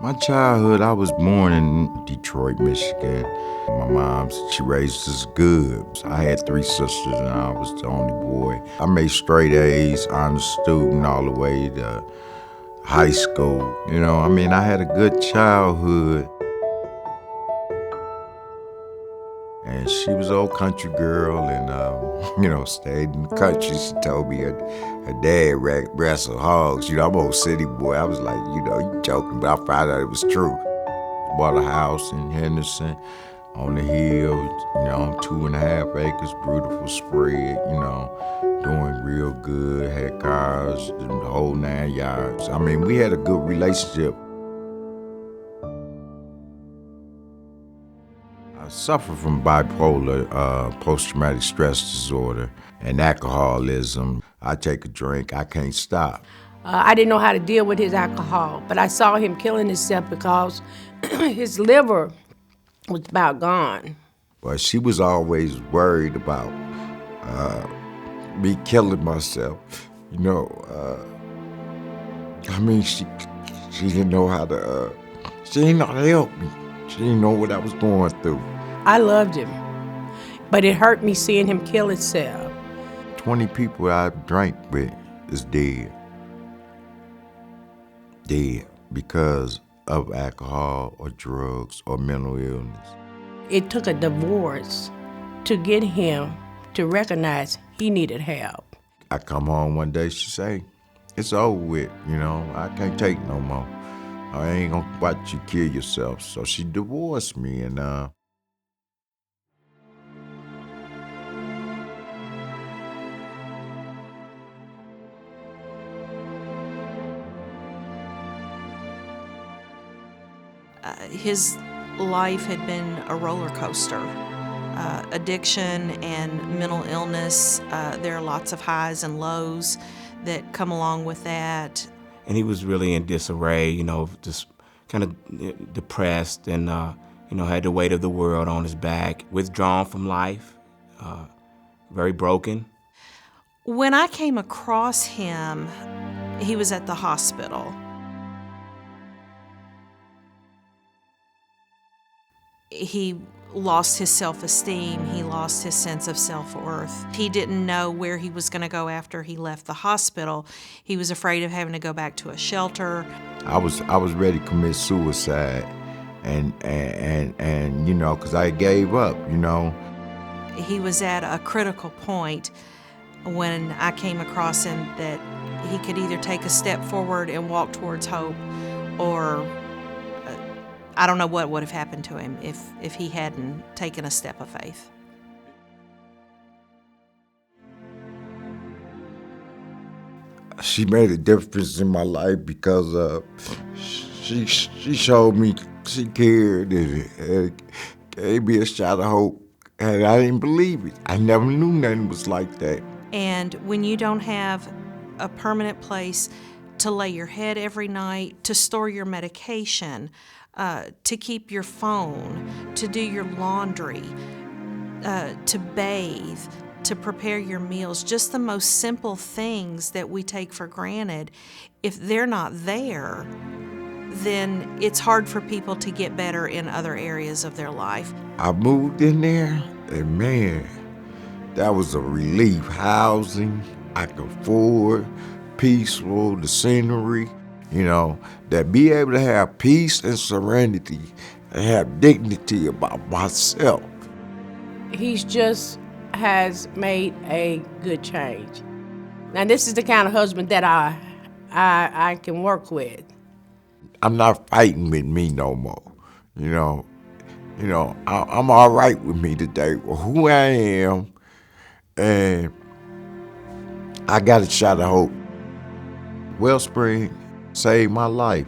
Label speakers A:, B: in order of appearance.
A: My childhood, I was born in Detroit, Michigan. My mom, she raised us good. I had three sisters and I was the only boy. I made straight A's, honor student all the way to high school. I had a good childhood. And she was an old country girl and, stayed in the country. She told me her dad wrestled hogs. I'm an old city boy. I was like, you joking, but I found out it was true. Bought a house in Henderson on the hill, 2.5 acres, beautiful spread, doing real good, had cars, the whole 9 yards. We had a good relationship. I suffer from bipolar, post-traumatic stress disorder, and alcoholism. I take a drink, I can't stop.
B: I didn't know how to deal with his alcohol, but I saw him killing himself because his liver was about gone.
A: But she was always worried about me killing myself. She didn't know how to, she didn't know how to help me. She didn't know what I was going through.
B: I loved him, but it hurt me seeing him kill himself.
A: 20 people I drank with is dead. Dead because of alcohol or drugs or mental illness.
B: It took a divorce to get him to recognize he needed help.
A: I come home one day, she say, it's over with, I can't take no more. I ain't gonna watch you kill yourself. So she divorced me and
C: his life had been a roller coaster. Addiction and mental illness, there are lots of highs and lows that come along with that.
D: And he was really in disarray, just kind of depressed and, had the weight of the world on his back, withdrawn from life, very broken.
C: When I came across him, he was at the hospital. He lost his self-esteem. He lost his sense of self-worth. He didn't know where he was going to go after he left the hospital. He was afraid of having to go back to a shelter.
A: I was ready to commit suicide, and because I gave up,
C: He was at a critical point when I came across him that he could either take a step forward and walk towards hope, or I don't know what would have happened to him if he hadn't taken a step of faith.
A: She made a difference in my life because she showed me she cared and gave me a shot of hope, and I didn't believe it. I never knew nothing was like that.
C: And when you don't have a permanent place to lay your head every night, to store your medication, to keep your phone, to do your laundry, to bathe, to prepare your meals, just the most simple things that we take for granted, if they're not there, then it's hard for people to get better in other areas of their life.
A: I moved in there, and man, that was a relief. Housing, I could afford, peaceful, the scenery. That be able to have peace and serenity and have dignity about myself.
B: He's just has made a good change. Now, this is the kind of husband that I can work with.
A: I'm not fighting with me no more. I'm all right with me today, with who I am, and I got a shot of hope. Wellspring saved my life.